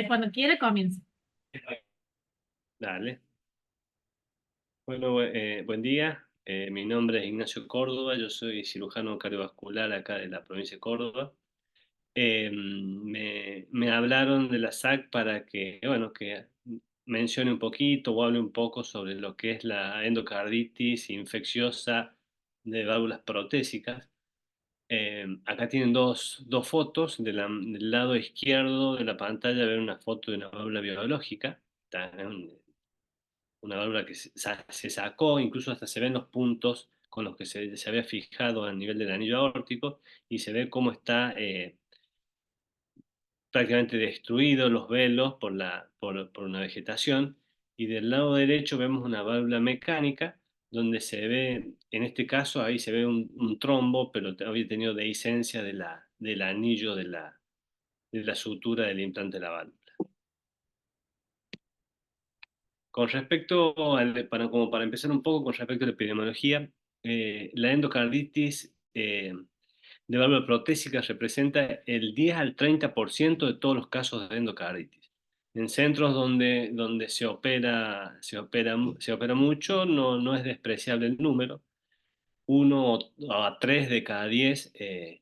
Cuando quiere, comienza. Dale. Bueno, buen día. Mi nombre es Ignacio Córdoba. Yo soy cirujano cardiovascular acá de la provincia de Córdoba. Me hablaron de la SAC para que, bueno, que mencione un poquito o hable un poco sobre lo que es la endocarditis infecciosa de válvulas protésicas. Acá tienen dos fotos. Del lado izquierdo de la pantalla ven una foto de una válvula biológica. Está en una válvula que se sacó, incluso hasta se ven los puntos con los que se había fijado a nivel del anillo aórtico y se ve cómo está prácticamente destruido los velos por una vegetación. Y del lado derecho vemos una válvula mecánica donde se ve, en este caso ahí se ve un trombo, pero había tenido dehiscencia del anillo de la sutura del implante de la válvula. Con respecto como para empezar un poco con respecto a la epidemiología, la endocarditis de válvula protésica representa el 10 al 30% de todos los casos de endocarditis. En centros donde se opera mucho, no es despreciable el número. Uno a 3 de cada 10 de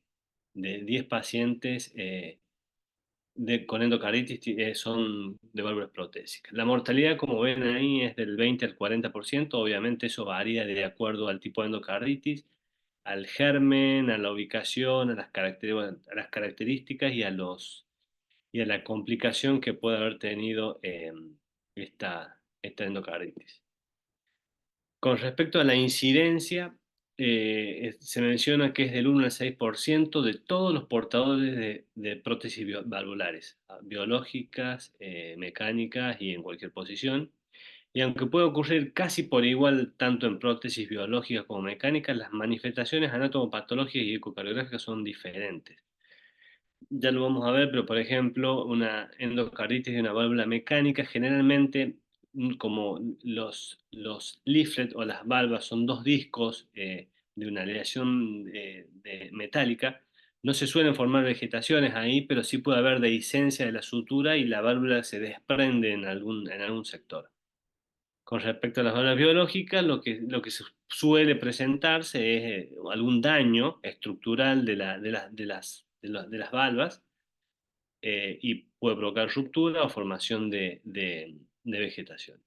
10 pacientes con endocarditis son de válvulas protésicas. La mortalidad, como ven ahí, es del 20 al 40%. Obviamente eso varía de acuerdo al tipo de endocarditis, al germen, a la ubicación, a las características y a la complicación que puede haber tenido esta endocarditis. Con respecto a la incidencia, se menciona que es del 1 al 6% de todos los portadores de prótesis valvulares, biológicas, mecánicas y en cualquier posición. Y aunque puede ocurrir casi por igual tanto en prótesis biológicas como mecánicas, las manifestaciones anatomopatológicas y ecocardiográficas son diferentes. Ya lo vamos a ver, pero por ejemplo, una endocarditis de una válvula mecánica, generalmente, como los leaflet o las valvas son dos discos de una aleación metálica, no se suelen formar vegetaciones ahí, pero sí puede haber dehiscencia de la sutura y la válvula se desprende en algún sector. Con respecto a las válvulas biológicas, lo que suele presentarse es algún daño estructural de las valvas, y puede provocar ruptura o formación de vegetación.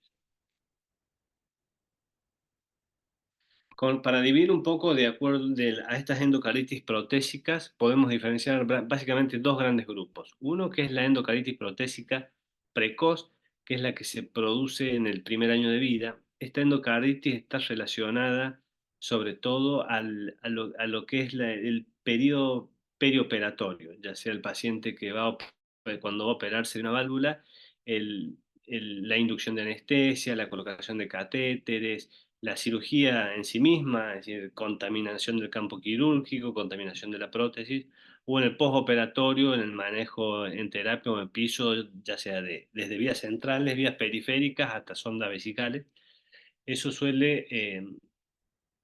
Para dividir un poco de acuerdo a estas endocarditis protésicas, podemos diferenciar básicamente dos grandes grupos. Uno que es la endocarditis protésica precoz, que es la que se produce en el primer año de vida. Esta endocarditis está relacionada sobre todo a lo que es el periodo perioperatorio, ya sea el paciente cuando va a operarse de una válvula, el- la inducción de anestesia, la colocación de catéteres, la cirugía en sí misma, es decir, contaminación del campo quirúrgico, contaminación de la prótesis, o en el postoperatorio, en el manejo en terapia o en piso, ya sea desde vías centrales, vías periféricas hasta sondas vesicales. Eso suele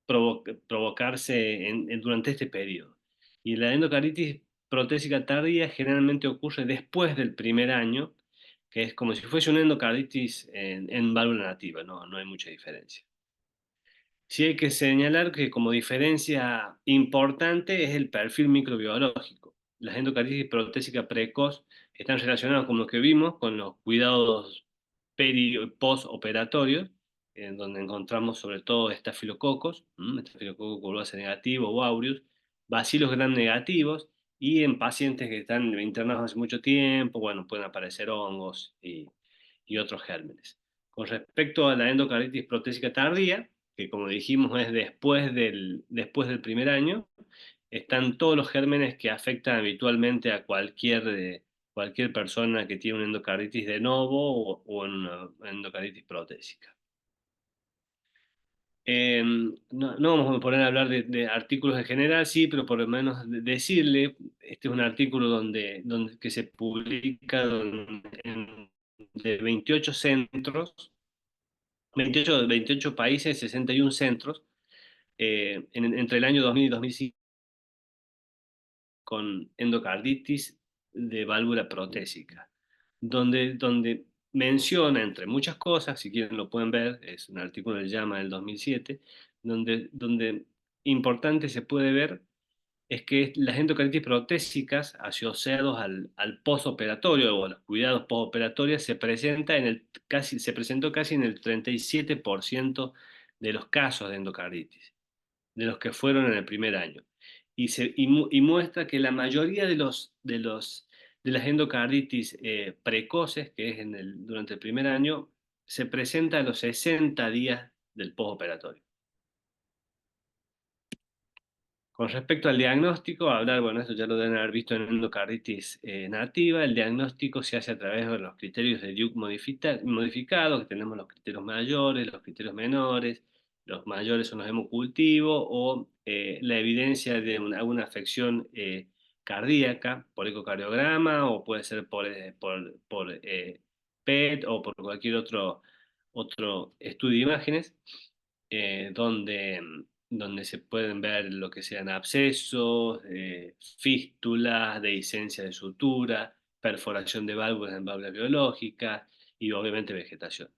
provocarse durante este periodo. Y la endocarditis protésica tardía generalmente ocurre después del primer año, que es como si fuese una endocarditis en válvula nativa, no hay mucha diferencia. Sí hay que señalar que como diferencia importante es el perfil microbiológico. Las endocarditis protésica precoz están relacionadas con lo que vimos, con los cuidados postoperatorios, en donde encontramos sobre todo estafilococos, estafilococo curvace negativo o aureus, bacilos gram negativos, y en pacientes que están internados hace mucho tiempo, bueno, pueden aparecer hongos y otros gérmenes. Con respecto a la endocarditis protésica tardía, que como dijimos es después del primer año, están todos los gérmenes que afectan habitualmente a cualquier persona que tiene una endocarditis de novo o en una endocarditis protésica. No vamos a poner a hablar de artículos en general, sí, pero por lo menos decirle, este es un artículo que se publica de 28 centros, 28 países, 61 centros, entre el año 2000 y 2005, con endocarditis de válvula protésica. donde menciona, entre muchas cosas, si quieren lo pueden ver, es un artículo de Llama del 2007, donde importante se puede ver es que las endocardititis protésicas asociados al postoperatorio o a los cuidados postoperatorios se presentó casi en el 37% de los casos de endocarditis, de los que fueron en el primer año. Y muestra que la mayoría de las endocarditis precoces, que es durante el primer año, se presenta a los 60 días del postoperatorio. Con respecto al diagnóstico, hablar, bueno, esto ya lo deben haber visto en endocarditis nativa, el diagnóstico se hace a través de los criterios de Duke modificados, que tenemos los criterios mayores, los criterios menores, los mayores son los hemocultivos o la evidencia de alguna afección cardíaca por ecocardiograma o puede ser por PET o por cualquier otro estudio de imágenes donde se pueden ver lo que sean abscesos, fístulas, dehiscencia de sutura, perforación de válvulas en válvulas biológicas y obviamente vegetación.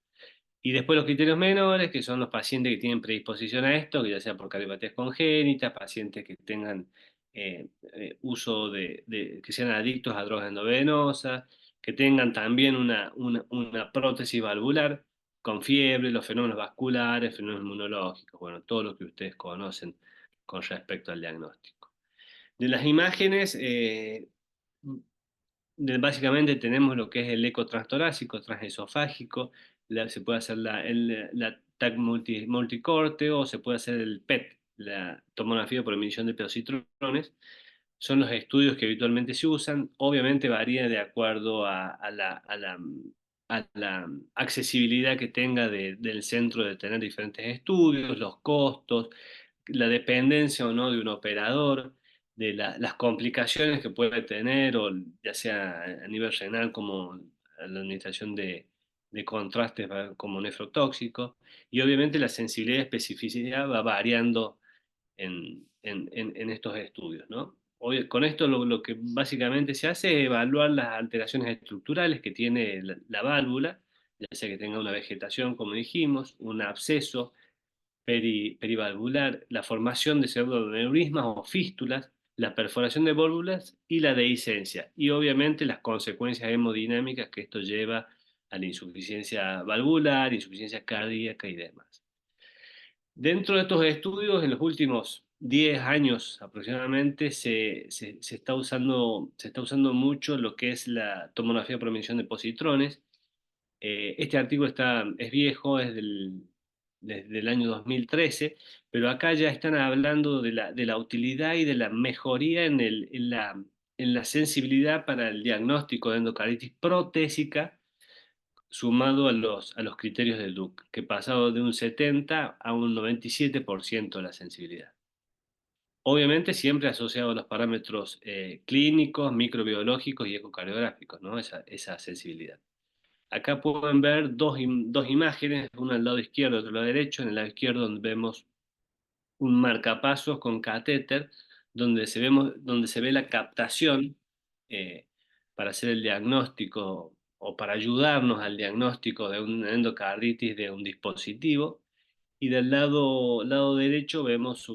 Y después los criterios menores, que son los pacientes que tienen predisposición a esto, que ya sea por cardiopatías congénitas, pacientes que tengan uso que sean adictos a drogas endovenosas, que tengan también una prótesis valvular con fiebre, los fenómenos vasculares, fenómenos inmunológicos, bueno, todo lo que ustedes conocen con respecto al diagnóstico. De las imágenes, básicamente tenemos lo que es el eco transtorácico, transesofágico, se puede hacer la TAC multicorte o se puede hacer el PET, la tomografía por emisión de positrones. Son los estudios que habitualmente se usan. Obviamente varía de acuerdo a la accesibilidad que tenga del centro de tener diferentes estudios, los costos, la dependencia o no de un operador, las complicaciones que puede tener, o ya sea a nivel renal como la administración de contrastes como nefrotóxicos, y obviamente la sensibilidad y especificidad va variando en estos estudios, ¿no? Con esto lo que básicamente se hace es evaluar las alteraciones estructurales que tiene la válvula, ya sea que tenga una vegetación, como dijimos, un absceso, perivalvular, la formación de pseudoneurismas o fístulas, la perforación de válvulas y la dehiscencia. Y obviamente las consecuencias hemodinámicas que esto lleva a la insuficiencia valvular, insuficiencia cardíaca y demás. Dentro de estos estudios, en los últimos 10 años aproximadamente, se está usando mucho lo que es la tomografía por emisión de positrones. Este artículo es viejo, desde el año 2013, pero acá ya están hablando de la utilidad y de la mejoría en la sensibilidad para el diagnóstico de endocarditis protésica sumado a los criterios del Duke, que pasado de un 70 a un 97% la sensibilidad. Obviamente siempre asociado a los parámetros clínicos, microbiológicos y ecocardiográficos, ¿no? Esa sensibilidad. Acá pueden ver dos imágenes, una al lado izquierdo y otra al lado derecho. En el lado izquierdo donde vemos un marcapasos con catéter, donde se ve la captación eh, para hacer el diagnóstico o para ayudarnos al diagnóstico de una endocarditis de un dispositivo. Y del lado derecho vemos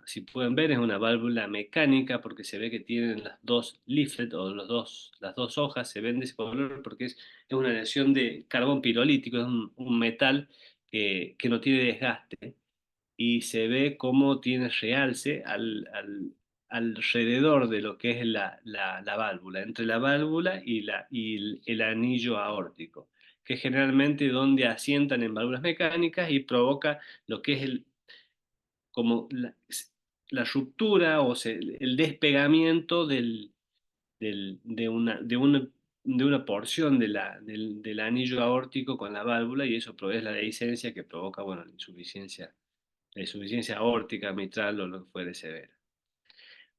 si pueden ver, es una válvula mecánica porque se ve que tienen las dos leaflet o las dos hojas, se ven de ese color porque es una lesión de carbón pirolítico, es un metal que no tiene desgaste y se ve cómo tiene realce alrededor de lo que es la válvula, entre la válvula y el anillo aórtico, que es generalmente donde asientan en válvulas mecánicas y provoca lo que es como la ruptura o sea, el despegamiento de una porción del anillo aórtico con la válvula y eso es la dehiscencia que provoca, bueno, la insuficiencia aórtica, mitral o lo que fuere severa.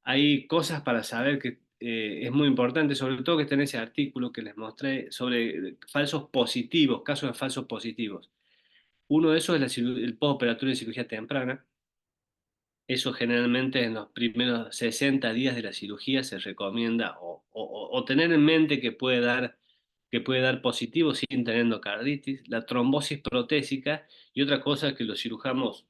Hay cosas para saber que es muy importante, sobre todo que está en ese artículo que les mostré sobre falsos positivos, casos de falsos positivos. Uno de esos es el postoperatorio de cirugía temprana. Eso generalmente en los primeros 60 días de la cirugía se recomienda o tener en mente que puede dar que puede dar positivo sin tener endocarditis, la trombosis protésica y otra cosa que los cirujanos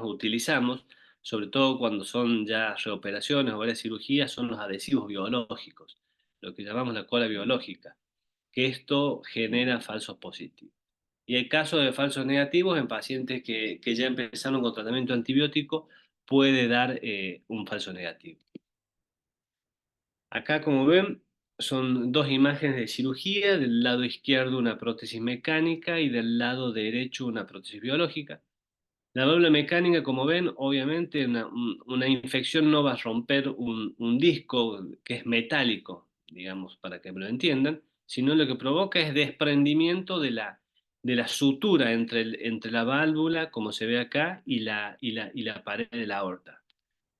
utilizamos, sobre todo cuando son ya reoperaciones o varias cirugías, son los adhesivos biológicos, lo que llamamos la cola biológica, que esto genera falsos positivos. Y hay casos de falsos negativos en pacientes que ya empezaron con tratamiento antibiótico, puede dar un falso negativo. Acá, como ven, son dos imágenes de cirugía, del lado izquierdo una prótesis mecánica y del lado derecho una prótesis biológica. La válvula mecánica, como ven, obviamente una infección no va a romper un disco que es metálico, digamos, para que me lo entiendan, sino lo que provoca es desprendimiento de la sutura entre la válvula, como se ve acá, y la pared de la aorta.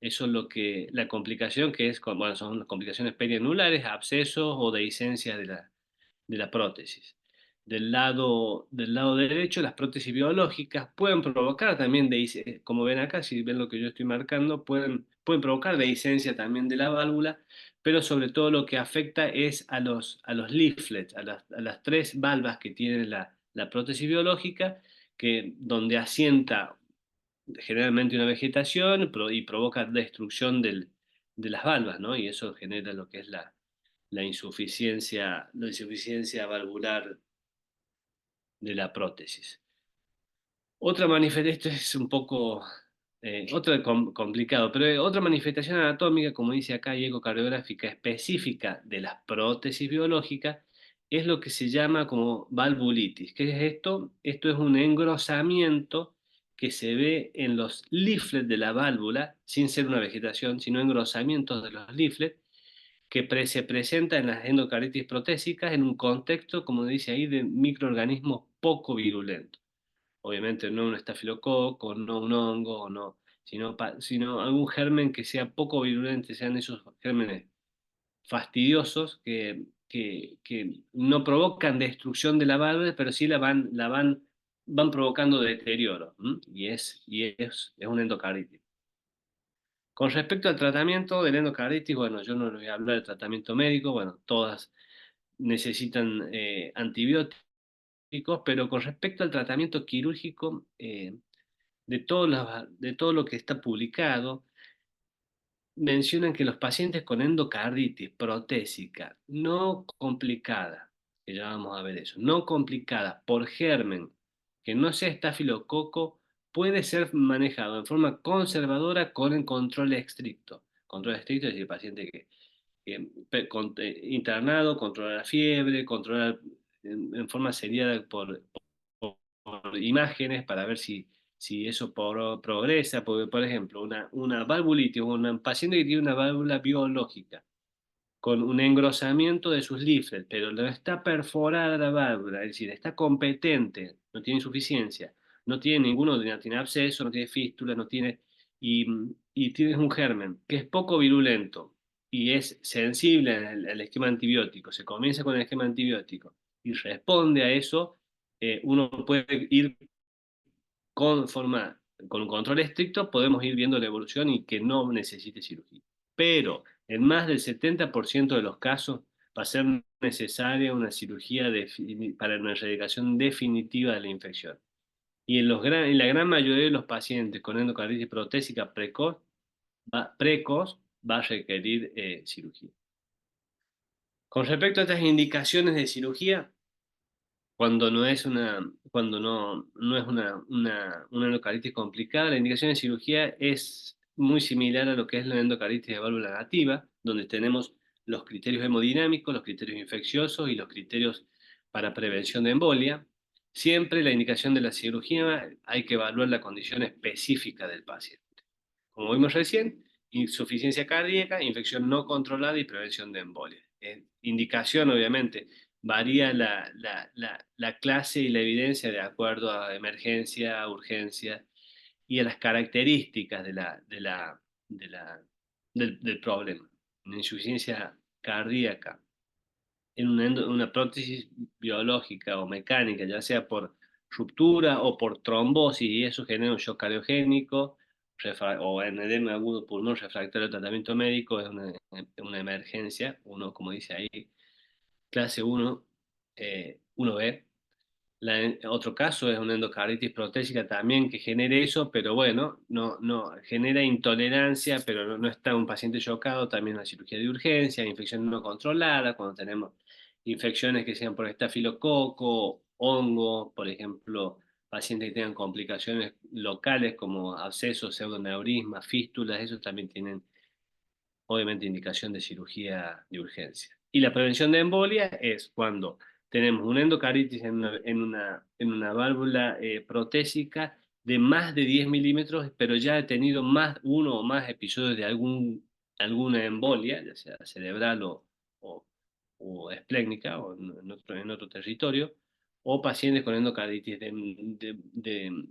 Eso es lo que, la complicación que es, bueno, son complicaciones perianulares, abscesos o dehiscencias de la prótesis. Del lado derecho, las prótesis biológicas pueden provocar también, como ven acá, si ven lo que yo estoy marcando, pueden provocar dehiscencia también de la válvula, pero sobre todo lo que afecta es a los leaflets, a las tres valvas que tiene la prótesis biológica, donde asienta generalmente una vegetación y provoca destrucción de las valvas, ¿no? Y eso genera lo que es la insuficiencia valvular de la prótesis. Otra manifestación, esto es un poco complicado, pero otra manifestación anatómica, como dice acá, y ecocardiográfica específica de las prótesis biológicas, es lo que se llama como valvulitis. ¿Qué es esto? Esto es un engrosamiento que se ve en los leaflets de la válvula, sin ser una vegetación, sino engrosamientos de los leaflets, que se presenta en las endocarditis protésicas en un contexto, como dice ahí, de microorganismos poco virulentos. Obviamente no un estafilococo, no un hongo, no, sino algún germen que sea poco virulente, sean esos gérmenes fastidiosos que no provocan destrucción de la válvula, pero sí van provocando deterioro, ¿m? Es un endocarditis. Con respecto al tratamiento del endocarditis, bueno, yo no les voy a hablar de tratamiento médico, bueno, todas necesitan antibióticos, pero con respecto al tratamiento quirúrgico, de todo lo que está publicado, mencionan que los pacientes con endocarditis protésica no complicada, que ya vamos a ver eso, no complicada por germen que no sea estafilococo, puede ser manejado en forma conservadora con el control estricto. Control estricto es decir, paciente internado, controlar la fiebre, controlar en forma seriada por imágenes para ver si eso progresa, porque por ejemplo, una valvulitis, un paciente que tiene una válvula biológica con un engrosamiento de sus leaflets, pero no está perforada la válvula, es decir, está competente, no tiene insuficiencia, no tiene ninguno, no tiene absceso, no tiene fístula, no tiene, y, y tienes un germen que es poco virulento y es sensible al esquema antibiótico, se comienza con el esquema antibiótico y responde a eso, uno puede ir con un control estricto, podemos ir viendo la evolución y que no necesite cirugía. Pero en más del 70% de los casos va a ser necesaria una cirugía para una erradicación definitiva de la infección. Y en la gran mayoría de los pacientes con endocarditis protésica precoz va a requerir cirugía. Con respecto a estas indicaciones de cirugía, cuando no es una endocarditis complicada, la indicación de cirugía es muy similar a lo que es la endocarditis de válvula nativa, donde tenemos los criterios hemodinámicos, los criterios infecciosos y los criterios para prevención de embolia. Siempre la indicación de la cirugía hay que evaluar la condición específica del paciente. Como vimos recién, insuficiencia cardíaca, infección no controlada y prevención de embolia. Indicación, obviamente, varía la clase y la evidencia de acuerdo a emergencia, urgencia y a las características del problema. Una insuficiencia cardíaca en una prótesis biológica o mecánica, ya sea por ruptura o por trombosis, y eso genera un shock cardiogénico, o en edema agudo pulmón refractario al tratamiento médico, es una emergencia, uno, como dice ahí, clase 1, uno ve. Otro caso es una endocarditis protésica también que genere eso, pero bueno, no genera intolerancia, pero no está un paciente chocado, también una cirugía de urgencia, infección no controlada, cuando tenemos infecciones que sean por estafilococo, hongo, por ejemplo, pacientes que tengan complicaciones locales como abscesos, pseudoneurismas, fístulas, esos también tienen obviamente indicación de cirugía de urgencia. Y la prevención de embolia es cuando tenemos una endocarditis en una válvula protésica de más de 10 milímetros, pero ya ha tenido uno o más episodios de alguna embolia, ya sea cerebral o, o esplécnica o en otro territorio, o pacientes con endocarditis de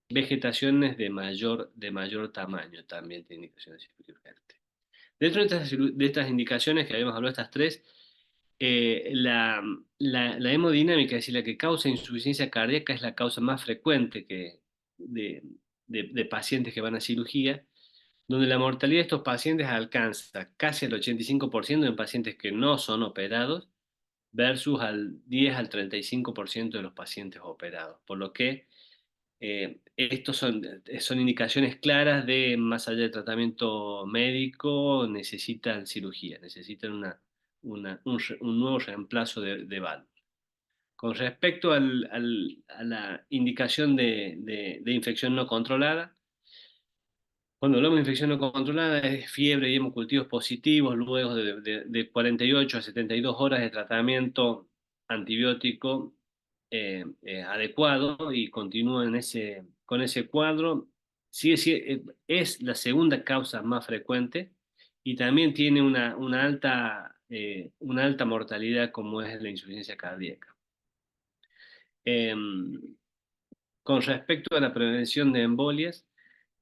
vegetaciones de mayor tamaño, también tiene indicación de cirugía urgente. Dentro de estas indicaciones que habíamos hablado, estas tres, la hemodinámica, es decir, la que causa insuficiencia cardíaca, es la causa más frecuente de pacientes que van a cirugía, donde la mortalidad de estos pacientes alcanza casi el 85% en pacientes que no son operados, versus al 10 al 35% de los pacientes operados. Por lo que estos son indicaciones claras de, más allá del tratamiento médico, necesitan cirugía, necesitan un nuevo reemplazo de válvula. Con respecto a la indicación de infección no controlada, cuando hablamos de infección no controlada es fiebre y hemocultivos positivos luego de 48 a 72 horas de tratamiento antibiótico adecuado y continúa con ese cuadro. Es la segunda causa más frecuente y también tiene una alta mortalidad como es la insuficiencia cardíaca. Em, con respecto a la prevención de embolias,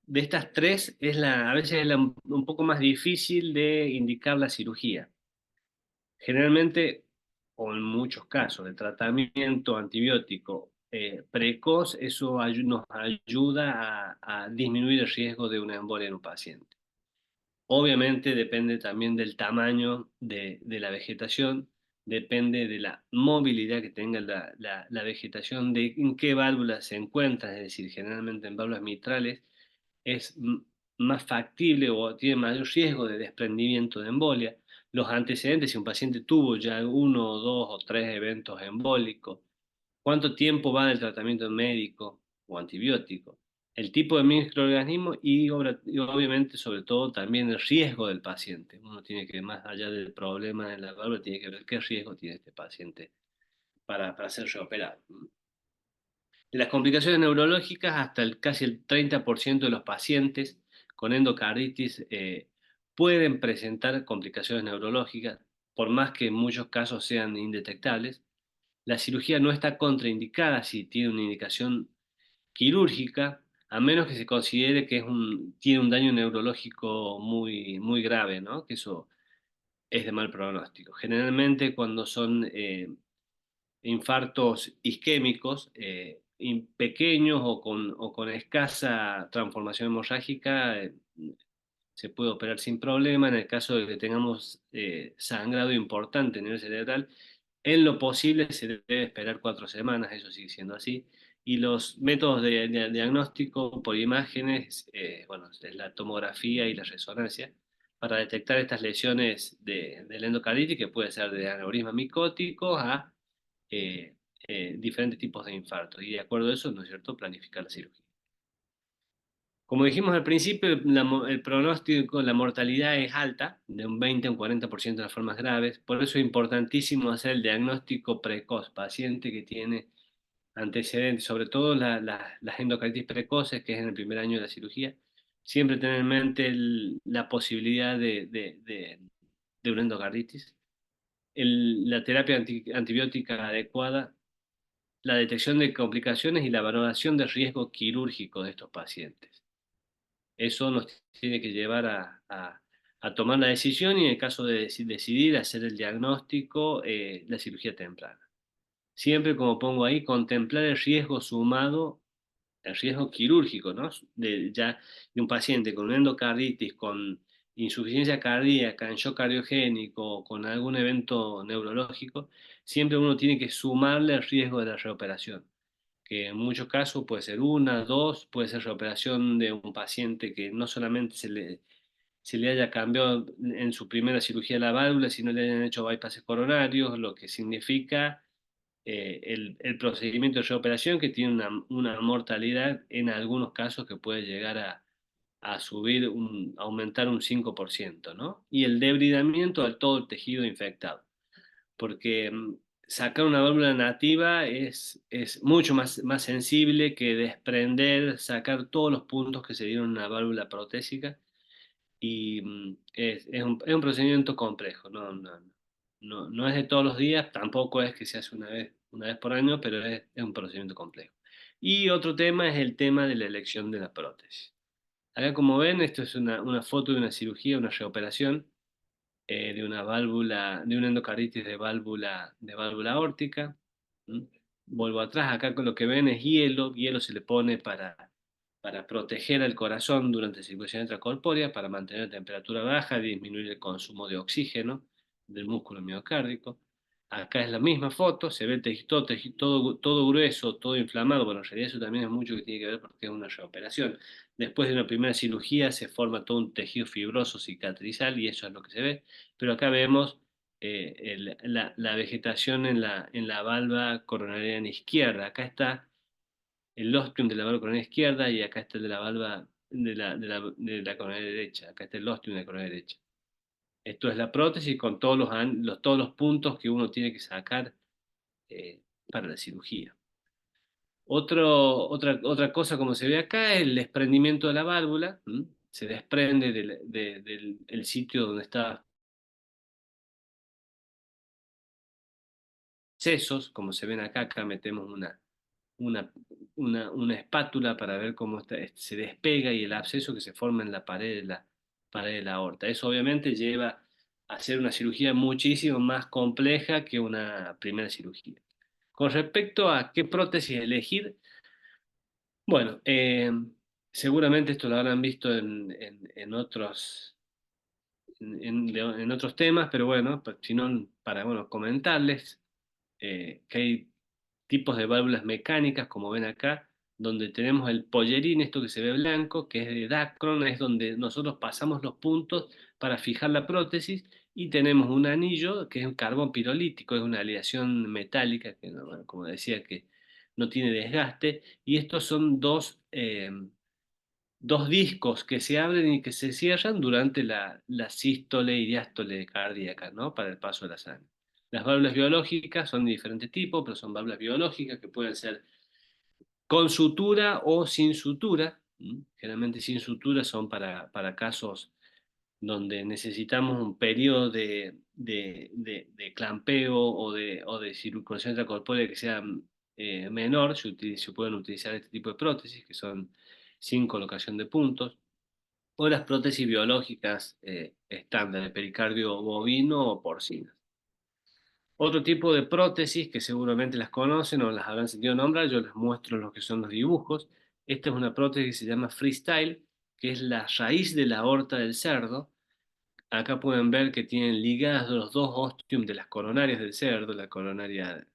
de estas tres, a veces es un poco más difícil de indicar la cirugía. Generalmente, o en muchos casos, el tratamiento antibiótico precoz, eso nos ayuda a disminuir el riesgo de una embolia en un paciente. Obviamente depende también del tamaño de la vegetación, depende de la movilidad que tenga la vegetación, de en qué válvulas se encuentra, es decir, generalmente en válvulas mitrales es más factible o tiene mayor riesgo de desprendimiento de embolia. Los antecedentes, si un paciente tuvo ya uno o dos o tres eventos embólicos, cuánto tiempo va del tratamiento médico o antibiótico, el tipo de microorganismo y obviamente sobre todo también el riesgo del paciente. Uno tiene que, más allá del problema de la válvula, tiene que ver qué riesgo tiene este paciente para ser reoperado. De las complicaciones neurológicas, hasta casi el 30% de los pacientes con endocarditis pueden presentar complicaciones neurológicas, por más que en muchos casos sean indetectables. La cirugía no está contraindicada si tiene una indicación quirúrgica, a menos que se considere que tiene un daño neurológico muy, muy grave, ¿no? Que eso es de mal pronóstico. Generalmente cuando son infartos isquémicos pequeños o con escasa transformación hemorrágica, se puede operar sin problema. En el caso de que tengamos sangrado importante a nivel cerebral, en lo posible se debe esperar 4 semanas, eso sigue siendo así. Y los métodos de diagnóstico por imágenes, bueno, es la tomografía y la resonancia, para detectar estas lesiones del endocarditis, que puede ser de aneurisma micótico a diferentes tipos de infartos. Y de acuerdo a eso, ¿no es cierto?, planificar la cirugía. Como dijimos al principio, el pronóstico, la mortalidad es alta, de un 20 a un 40% de las formas graves. Por eso es importantísimo hacer el diagnóstico precoz, paciente que tiene antecedentes, sobre todo las endocarditis precoces, que es en el primer año de la cirugía. Siempre tener en mente la posibilidad de una endocarditis, la terapia antibiótica adecuada, la detección de complicaciones y la valoración de riesgo quirúrgico de estos pacientes. Eso nos tiene que llevar a tomar la decisión y en el caso de decidir hacer el diagnóstico, la cirugía temprana. Siempre, como pongo ahí, contemplar el riesgo sumado, el riesgo quirúrgico, ¿no? Ya de un paciente con una endocarditis, con insuficiencia cardíaca, en shock cardiogénico o con algún evento neurológico, siempre uno tiene que sumarle el riesgo de la reoperación, que en muchos casos puede ser una, dos, puede ser reoperación de un paciente que no solamente se le haya cambiado en su primera cirugía la válvula, sino le hayan hecho bypasses coronarios, lo que significa el procedimiento de reoperación que tiene una mortalidad en algunos casos que puede llegar a subir, aumentar un 5%, ¿no? Y el debridamiento de todo el tejido infectado, porque sacar una válvula nativa es mucho más sensible que desprender, sacar todos los puntos que se dieron en una válvula protésica y es un procedimiento complejo, no es de todos los días, tampoco es que se hace una vez por año, pero es un procedimiento complejo. Y otro tema es el tema de la elección de la prótesis. Acá como ven, esto es una foto de una cirugía, una reoperación de una válvula, de una endocarditis de válvula aórtica. ¿Mm? Vuelvo atrás, acá con lo que ven es hielo se le pone para proteger al corazón durante la circulación intracorpórea, para mantener la temperatura baja, disminuir el consumo de oxígeno del músculo miocárdico. Acá es la misma foto, se ve el todo grueso, todo inflamado. Bueno, en realidad eso también es mucho que tiene que ver porque es una reoperación. Después de una primera cirugía se forma todo un tejido fibroso cicatrizal y eso es lo que se ve. Pero acá vemos la vegetación en la valva coronariana izquierda. Acá está el ostium de la valva coronaria izquierda y acá está el de la valva de la coronaria derecha. Acá está el ostium de la coronaria derecha. Esto es la prótesis con todos los puntos que uno tiene que sacar eh, para la cirugía. Otra cosa, como se ve acá, es el desprendimiento de la válvula. ¿M? Se desprende del sitio donde está sesos, como se ven acá. Acá metemos una, una espátula para ver cómo se despega y el absceso que se forma en la pared de la aorta. Eso obviamente lleva a hacer una cirugía muchísimo más compleja que una primera cirugía. Con respecto a qué prótesis elegir, bueno, seguramente esto lo habrán visto en otros temas, pero bueno, si no, para bueno, comentarles que hay tipos de válvulas mecánicas, como ven acá, donde tenemos el pollerín, esto que se ve blanco, que es de Dacron, es donde nosotros pasamos los puntos para fijar la prótesis, y tenemos un anillo que es un carbón pirolítico, es una aleación metálica, que, bueno, como decía, que no tiene desgaste, y estos son dos discos que se abren y que se cierran durante la sístole y diástole cardíaca, ¿no? Para el paso de la sangre. Las válvulas biológicas son de diferentes tipos, pero son válvulas biológicas que pueden ser con sutura o sin sutura. Generalmente sin sutura son para casos donde necesitamos un periodo de clampeo o de circulación intracorpórea que sea menor. Se pueden utilizar este tipo de prótesis que son sin colocación de puntos, o las prótesis biológicas estándar de pericardio bovino o porcino. Otro tipo de prótesis que seguramente las conocen o las habrán sentido nombrar, yo les muestro lo que son los dibujos. Esta es una prótesis que se llama Freestyle, que es la raíz de la aorta del cerdo. Acá pueden ver que tienen ligadas los dos ostium de las coronarias del cerdo, la coronaria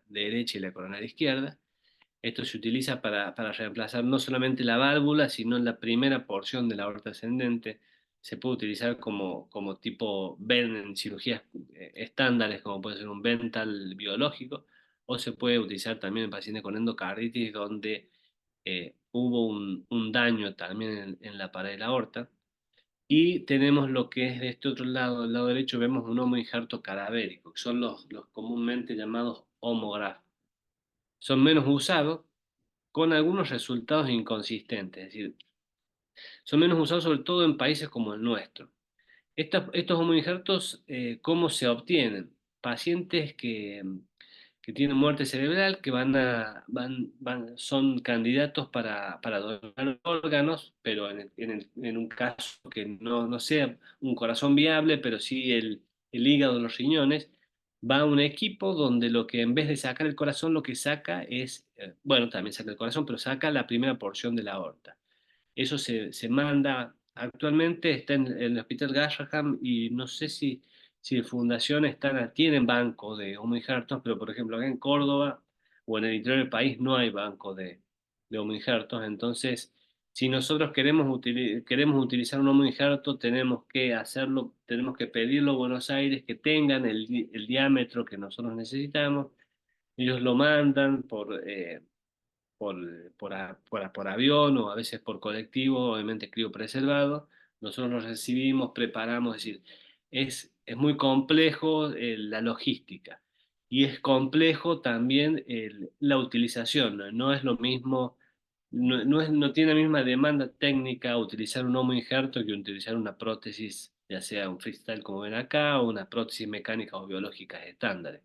derecha y la coronaria izquierda. Esto se utiliza para reemplazar no solamente la válvula, sino la primera porción de la aorta ascendente. Se puede utilizar como tipo ven en cirugías estándares, como puede ser un vental biológico, o se puede utilizar también en pacientes con endocarditis, donde hubo un daño también en la pared de la aorta. Y tenemos lo que es de este otro lado, del lado derecho, vemos un homoinjerto cadavérico, que son los comúnmente llamados homógrafos. Son menos usados, con algunos resultados inconsistentes, es decir, son menos usados sobre todo en países como el nuestro. Estos homoinjertos, ¿cómo se obtienen? Pacientes que tienen muerte cerebral, que son candidatos para donar órganos, pero en un caso que no sea un corazón viable, pero sí el hígado, los riñones, va a un equipo donde lo que en vez de sacar el corazón, lo que saca es, bueno, también saca el corazón, pero saca la primera porción de la aorta. Eso se manda Actualmente está en el Hospital Garraham y no sé si fundaciones tienen banco de homo injertos, pero por ejemplo acá en Córdoba o en el interior del país no hay banco de homo injertos. Entonces, si nosotros queremos utilizar un homo injerto, tenemos que hacerlo, tenemos que pedirlo a Buenos Aires que tengan el diámetro que nosotros necesitamos. Ellos lo mandan por, por avión o a veces por colectivo, obviamente criopreservado. Nosotros los recibimos, preparamos, es decir, es muy complejo la logística y es complejo también la utilización. No es lo mismo, no tiene la misma demanda técnica utilizar un homo injerto que utilizar una prótesis, ya sea un freestyle como ven acá o una prótesis mecánica o biológica estándar.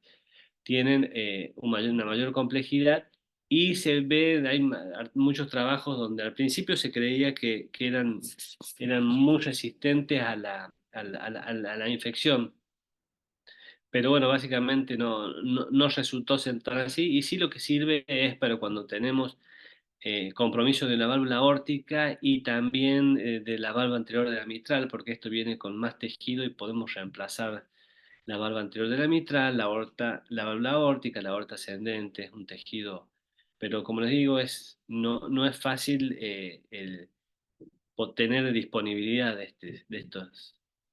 Tienen una mayor complejidad y se ve, muchos trabajos donde al principio se creía que eran muy resistentes a la infección, pero bueno, básicamente no resultó ser tan así y sí lo que sirve es para cuando tenemos compromiso de la válvula aórtica y también de la válvula anterior de la mitral, porque esto viene con más tejido y podemos reemplazar la valva anterior de la mitral, la válvula aórtica, la aorta ascendente, es un tejido, pero como les digo, no es fácil tener disponibilidad de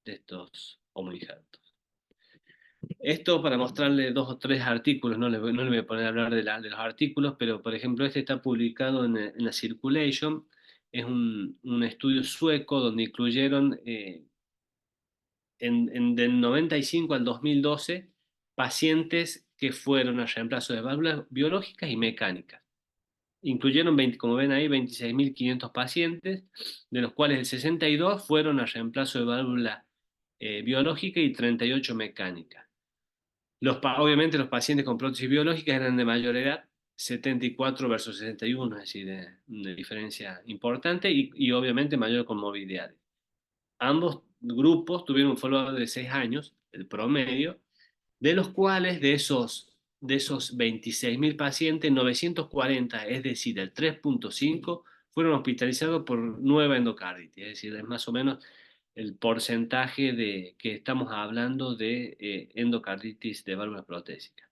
estos homoinjertos. Esto para mostrarle dos o tres artículos, no le voy a poner a hablar de los artículos, pero por ejemplo este está publicado en la Circulation, es un estudio sueco donde incluyeron del 95 al 2012 pacientes que fueron a reemplazo de válvulas biológicas y mecánicas. Incluyeron, como ven ahí, 26.500 pacientes, de los cuales el 62 fueron a reemplazo de válvula biológica y 38 mecánica. Obviamente los pacientes con prótesis biológicas eran de mayor edad, 74 versus 61, es decir, de diferencia importante y obviamente mayor conmovilidad. Ambos grupos tuvieron un follow-up de 6 años, el promedio, de los cuales de esos 26.000 pacientes, 940, es decir, el 3.5, fueron hospitalizados por nueva endocarditis, es decir, es más o menos el porcentaje de que estamos hablando de endocarditis de válvula protésica.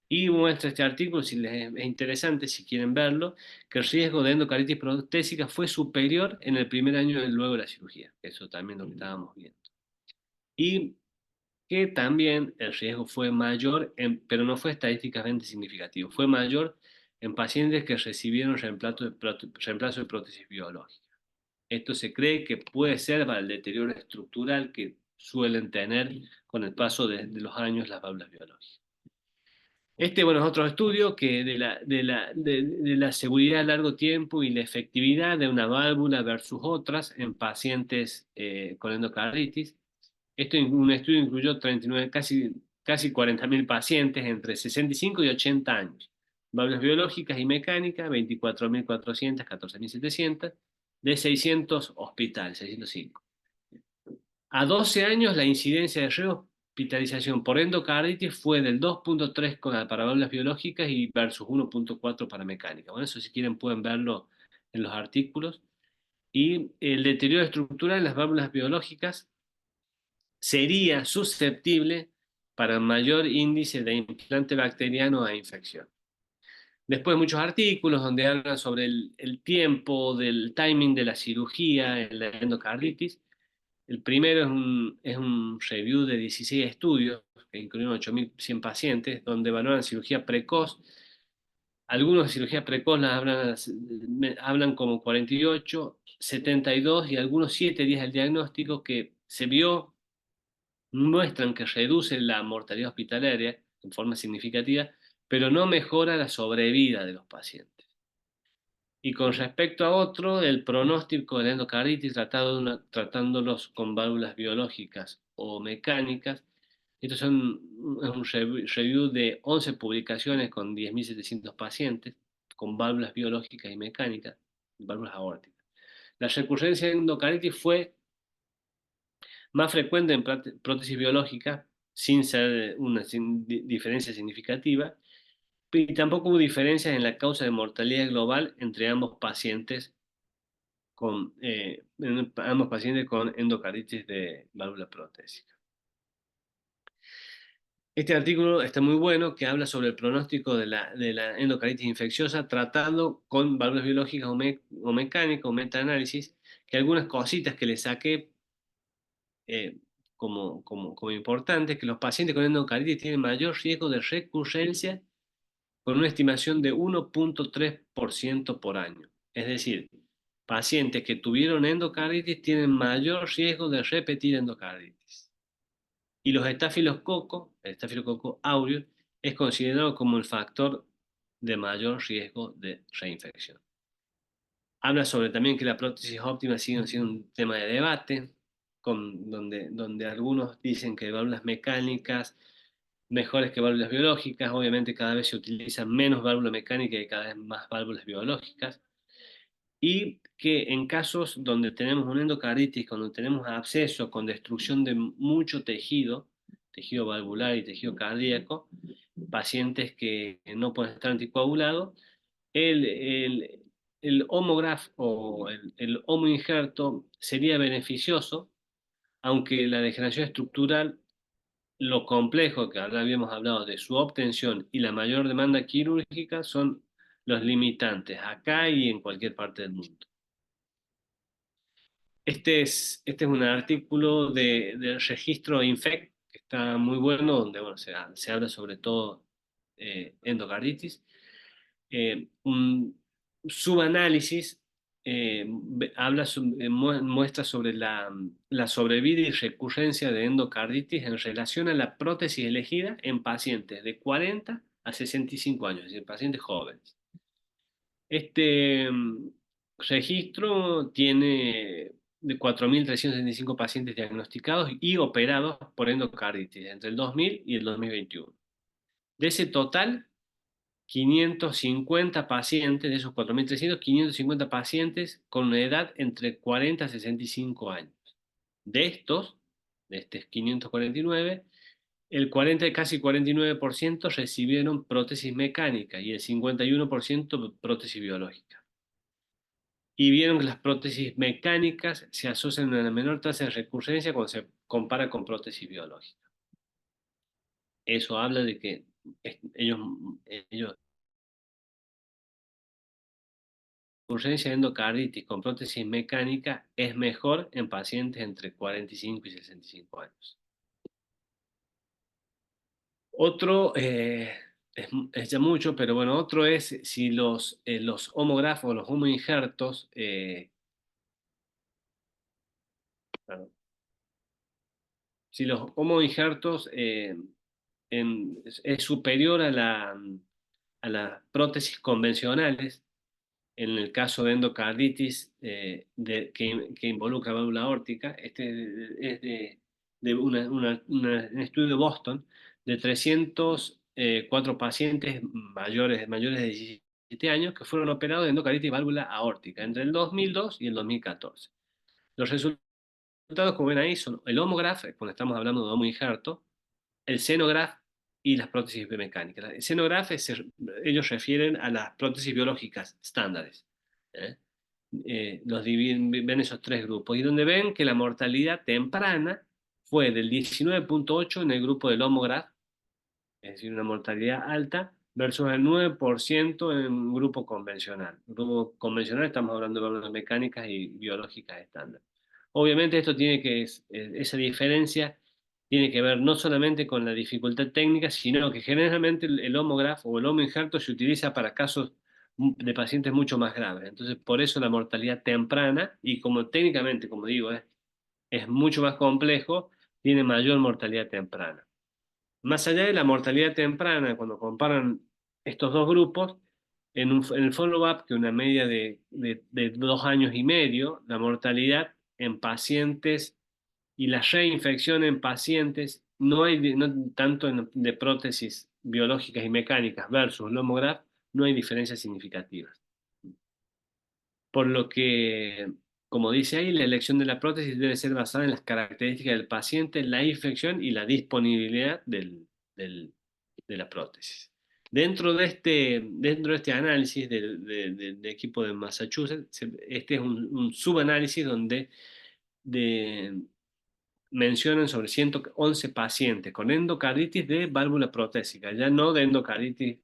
Y muestra este artículo, si les es interesante, si quieren verlo, que el riesgo de endocarditis protésica fue superior en el primer año luego de la cirugía. Eso también lo que estábamos viendo. Y que también el riesgo fue mayor, pero no fue estadísticamente significativo, fue mayor en pacientes que recibieron reemplazo de prótesis biológica. Esto se cree que puede ser para el deterioro estructural que suelen tener con el paso de los años las válvulas biológicas. Bueno, es otro estudio que de la seguridad a largo tiempo y la efectividad de una válvula versus otras en pacientes con endocarditis. Un estudio incluyó 39, casi 40.000 pacientes entre 65 y 80 años. Válvulas biológicas y mecánicas, 24.400, 14.700, de 600 hospitales, 605. A 12 años, la incidencia de rehospitalización por endocarditis fue del 2.3 para válvulas biológicas y versus 1.4 para mecánica. Bueno, eso si quieren pueden verlo en los artículos. Y el deterioro estructural en las válvulas biológicas sería susceptible para mayor índice de implante bacteriano a infección. Después muchos artículos donde hablan sobre el tiempo, del timing de la cirugía en la endocarditis. El primero es un review de 16 estudios que incluyen 8.100 pacientes, donde valoran cirugía precoz. Algunos de cirugía precoz las hablan como 48, 72 y algunos 7 días del diagnóstico que se vio, muestran que reduce la mortalidad hospitalaria en forma significativa, pero no mejora la sobrevida de los pacientes. Y con respecto a otro, el pronóstico de la endocarditis tratándolos con válvulas biológicas o mecánicas, estos es un review de 11 publicaciones con 10.700 pacientes con válvulas biológicas y mecánicas, válvulas aórticas. La recurrencia de endocarditis fue más frecuente en prótesis biológica, sin ser una diferencia significativa, y tampoco hubo diferencias en la causa de mortalidad global entre ambos pacientes en ambos pacientes con endocarditis de válvula protésica. Este artículo está muy bueno, que habla sobre el pronóstico de la endocarditis infecciosa tratado con válvulas biológicas o mecánicas o metaanálisis, que algunas cositas que le saqué como importantes, que los pacientes con endocarditis tienen mayor riesgo de recurrencia con una estimación de 1,3% por año. Es decir, pacientes que tuvieron endocarditis tienen mayor riesgo de repetir endocarditis. Y los estafilococos, el estafilococo aureus, es considerado como el factor de mayor riesgo de reinfección. Habla sobre también que la prótesis óptima sigue siendo un tema de debate, donde algunos dicen que válvulas mecánicas mejores que válvulas biológicas. Obviamente cada vez se utilizan menos válvulas mecánicas y cada vez más válvulas biológicas. Y que en casos donde tenemos una endocarditis, cuando tenemos absceso con destrucción de mucho tejido valvular y tejido cardíaco, pacientes que no pueden estar anticoagulados, el, el, el homógrafo o el homoinjerto sería beneficioso, aunque la degeneración estructural, lo complejo que ahora habíamos hablado de su obtención y la mayor demanda quirúrgica son los limitantes acá y en cualquier parte del mundo. Este es un artículo del registro INFEC, que está muy bueno, donde bueno, se habla sobre todo endocarditis. Un subanálisis muestra sobre la sobrevida y recurrencia de endocarditis en relación a la prótesis elegida en pacientes de 40 a 65 años, es decir, pacientes jóvenes. Este registro tiene de 4.365 pacientes diagnosticados y operados por endocarditis entre el 2000 y el 2021. De ese total, 550 pacientes, de esos 4.300, 550 pacientes con una edad entre 40 y 65 años. De estos 549, el 40, casi 49% recibieron prótesis mecánica y el 51% prótesis biológica. Y vieron que las prótesis mecánicas se asocian a una menor tasa de recurrencia cuando se compara con prótesis biológica. Eso habla de que ellos recurrencia de endocarditis con prótesis mecánica es mejor en pacientes entre 45 y 65 años. Otro, es ya mucho, pero bueno, otro es si los homógrafos, los homoinjertos, perdón, si los homoinjertos es superior a las prótesis convencionales, en el caso de endocarditis que involucra válvula aórtica, este es de un estudio de Boston de 304 pacientes mayores de 17 años que fueron operados de endocarditis y válvula aórtica entre el 2002 y el 2014. Los resultados, como ven ahí, son el homógrafo, cuando estamos hablando de homoinjerto, el xenograph y las prótesis biomecánicas. El xenograph ellos refieren a las prótesis biológicas estándares. ¿eh? Los dividen, ven esos tres grupos, y donde ven que la mortalidad temprana fue del 19,8 en el grupo del homógrafo, es decir, una mortalidad alta, versus el 9% en un grupo convencional. El grupo convencional estamos hablando de válvulas mecánicas y biológicas estándar. Obviamente esa diferencia tiene que ver no solamente con la dificultad técnica, sino que generalmente el homógrafo o el homoinjerto se utiliza para casos de pacientes mucho más graves. Entonces, por eso la mortalidad temprana, y como técnicamente, como digo, es mucho más complejo, tiene mayor mortalidad temprana. Más allá de la mortalidad temprana, cuando comparan estos dos grupos, en el follow-up, que una media de 2 años y medio, la mortalidad en pacientes y la reinfección en pacientes, no hay tanto de prótesis biológicas y mecánicas versus Lomograph, no hay diferencias significativas. Por lo que, como dice ahí, la elección de la prótesis debe ser basada en las características del paciente, la infección y la disponibilidad de la prótesis. Dentro de este análisis del equipo de Massachusetts, este es un subanálisis donde mencionan sobre 111 pacientes con endocarditis de válvula protésica, ya no de endocarditis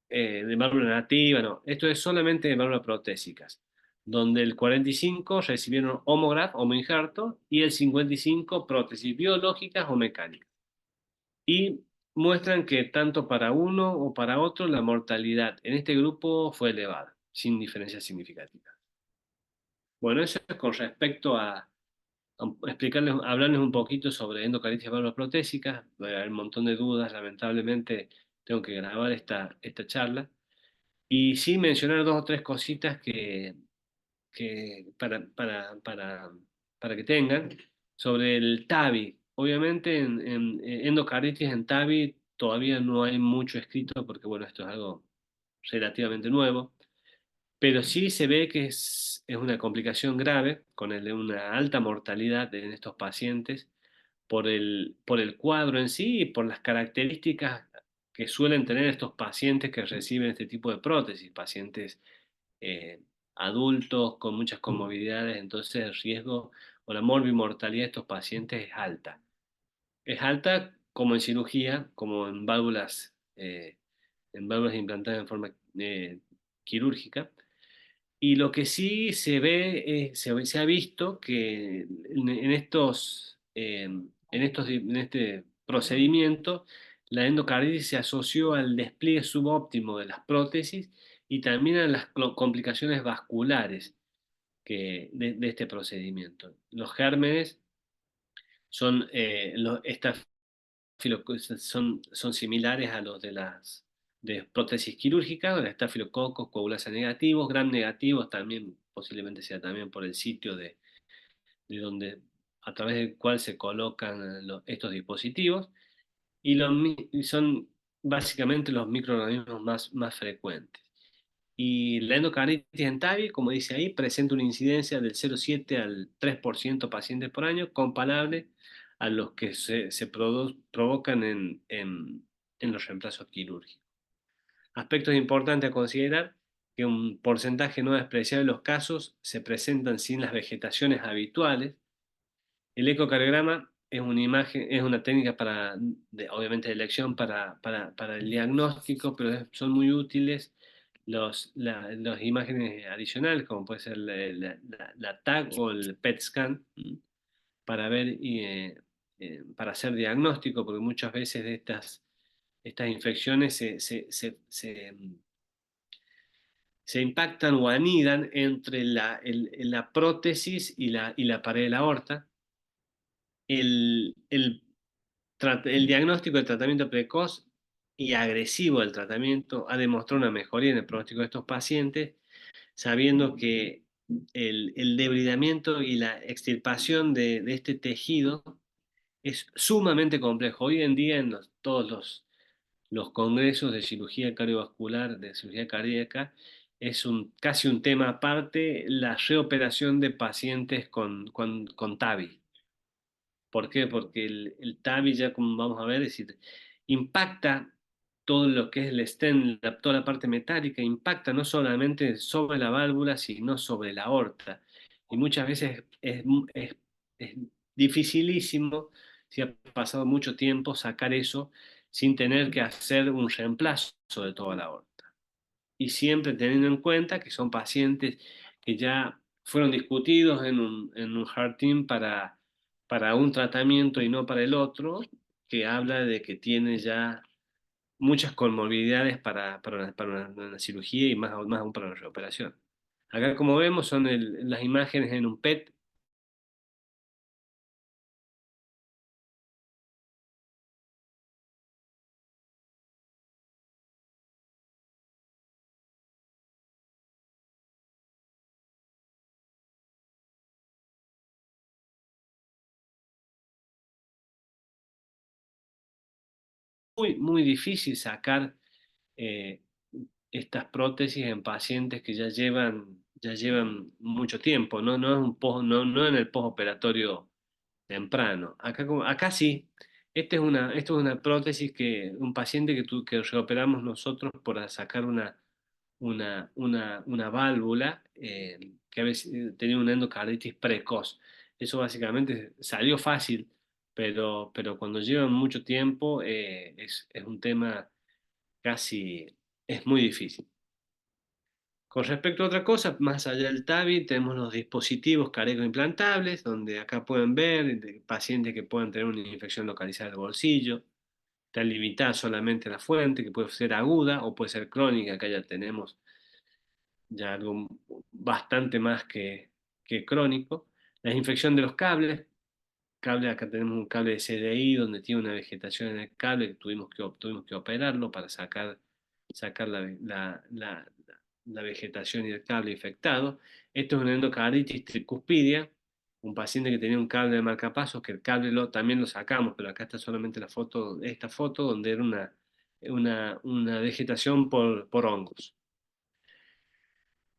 de válvula nativa, no. Esto es solamente de válvulas protésicas, donde el 45 recibieron homógrafo o injerto y el 55 prótesis biológicas o mecánicas. Y muestran que tanto para uno o para otro la mortalidad en este grupo fue elevada, sin diferencias significativas. Bueno, eso es con respecto a explicarles, hablarles un poquito sobre endocarditis y válvulas protésicas. Hay un montón de dudas, lamentablemente tengo que grabar esta charla. Y sí mencionar dos o tres cositas que para que tengan sobre el TAVI. Obviamente en endocarditis en TAVI todavía no hay mucho escrito porque bueno, esto es algo relativamente nuevo, pero sí se ve que es una complicación grave con una alta mortalidad en estos pacientes por el cuadro en sí y por las características que suelen tener estos pacientes que reciben este tipo de prótesis, pacientes eh, adultos con muchas comorbilidades, entonces el riesgo o la morbimortalidad de estos pacientes es alta. Es alta como en cirugía, como en válvulas implantadas en forma quirúrgica. Y lo que sí se ve, se ha visto que en este procedimiento, la endocarditis se asoció al despliegue subóptimo de las prótesis y también a las complicaciones vasculares de este procedimiento. Los gérmenes son, son similares a los de prótesis quirúrgicas, el estafilococos, coagulasa negativos, gram negativos, también posiblemente sea también por el sitio de donde, a través del cual se colocan estos dispositivos, y son básicamente los microorganismos más frecuentes. Y la endocarditis en TAVI, como dice ahí, presenta una incidencia del 0,7 al 3% pacientes por año, comparable a los que provocan en los reemplazos quirúrgicos. Aspectos importantes a considerar, que un porcentaje no despreciable de los casos se presentan sin las vegetaciones habituales. El ecocardiograma es una imagen, es una técnica obviamente de elección para el diagnóstico, pero son muy útiles las imágenes adicionales, como puede ser la TAG o el PET scan, para ver para hacer diagnóstico, porque muchas veces de estas infecciones se impactan o anidan entre la prótesis y la pared de la aorta. El diagnóstico del tratamiento precoz y agresivo del tratamiento ha demostrado una mejoría en el pronóstico de estos pacientes, sabiendo que el debridamiento y la extirpación de este tejido es sumamente complejo. Hoy en día en todos los congresos de cirugía cardiovascular, de cirugía cardíaca, es casi un tema aparte la reoperación de pacientes con TAVI. ¿Por qué? Porque el TAVI, ya como vamos a ver, es decir, impacta todo lo que es el stent, toda la parte metálica, impacta no solamente sobre la válvula, sino sobre la aorta. Y muchas veces es dificilísimo, si ha pasado mucho tiempo, sacar eso sin tener que hacer un reemplazo de toda la aorta y siempre teniendo en cuenta que son pacientes que ya fueron discutidos en un Heart Team para un tratamiento y no para el otro, que habla de que tiene ya muchas comorbilidades para una cirugía y más aún para una reoperación. Acá, como vemos, son las imágenes en un PET. Muy difícil sacar eh, estas prótesis en pacientes que ya llevan mucho tiempo, no es no en el postoperatorio temprano. Acá sí, Esto es una prótesis un paciente que reoperamos nosotros por sacar una válvula que a veces tenía una endocarditis precoz. Eso básicamente salió fácil, pero cuando lleva mucho tiempo es un tema casi, es muy difícil. Con respecto a otra cosa, más allá del TAVI, tenemos los dispositivos careco-implantables, donde acá pueden ver pacientes que puedan tener una infección localizada del bolsillo. Está limitada solamente a la fuente, que puede ser aguda o puede ser crónica. Acá ya tenemos ya algo bastante más que crónico. La infección de los cables. Acá tenemos un cable de CDI donde tiene una vegetación en el cable que tuvimos que operarlo para sacar la vegetación y el cable infectado. Esto es una endocarditis tricuspidia, un paciente que tenía un cable de marcapasos, que el cable también lo sacamos, pero acá está solamente esta foto donde era una vegetación por hongos.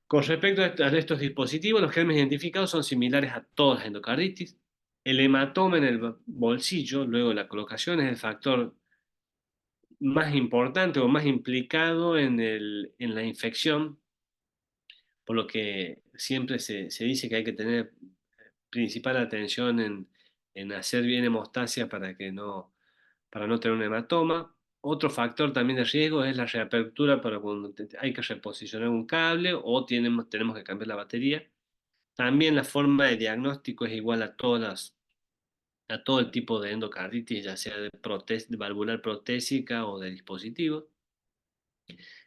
Con respecto a estos dispositivos, los gérmenes identificados son similares a todas las endocarditis. El hematoma en el bolsillo, luego de la colocación, es el factor más importante o más implicado en la infección, por lo que siempre se dice que hay que tener principal atención en hacer bien hemostasia para no tener un hematoma. Otro factor también de riesgo es la reapertura para cuando hay que reposicionar un cable o tenemos que cambiar la batería. También la forma de diagnóstico es igual a todo el tipo de endocarditis, ya sea de valvular protésica o de dispositivo.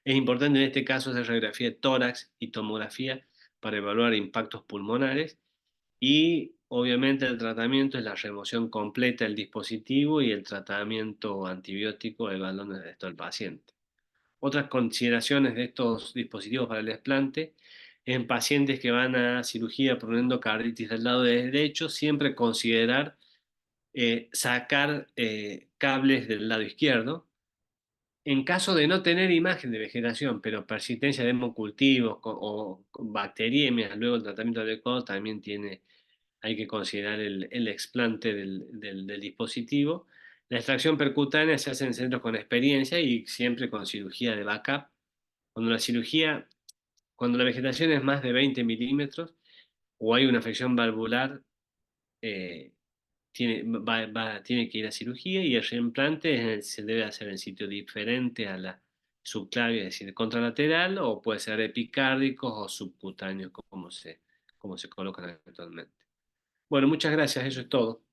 Es importante en este caso hacer radiografía de tórax y tomografía para evaluar impactos pulmonares y obviamente el tratamiento es la remoción completa del dispositivo y el tratamiento antibiótico evaluando el resto del paciente. Otras consideraciones de estos dispositivos para el desplante, en pacientes que van a cirugía por una endocarditis del lado derecho, siempre considerar sacar cables del lado izquierdo. En caso de no tener imagen de vegetación, pero persistencia de hemocultivos o con bacteriemias, luego el tratamiento adecuado también hay que considerar el explante del dispositivo. La extracción percutánea se hace en centros con experiencia y siempre con cirugía de backup. Cuando la cirugía, cuando la vegetación es más de 20 milímetros o hay una afección valvular, eh, tiene que ir a cirugía y el reimplante se debe hacer en sitio diferente a la subclavia, es decir, contralateral, o puede ser epicárdicos o subcutáneos, como se colocan actualmente. Bueno, muchas gracias, eso es todo.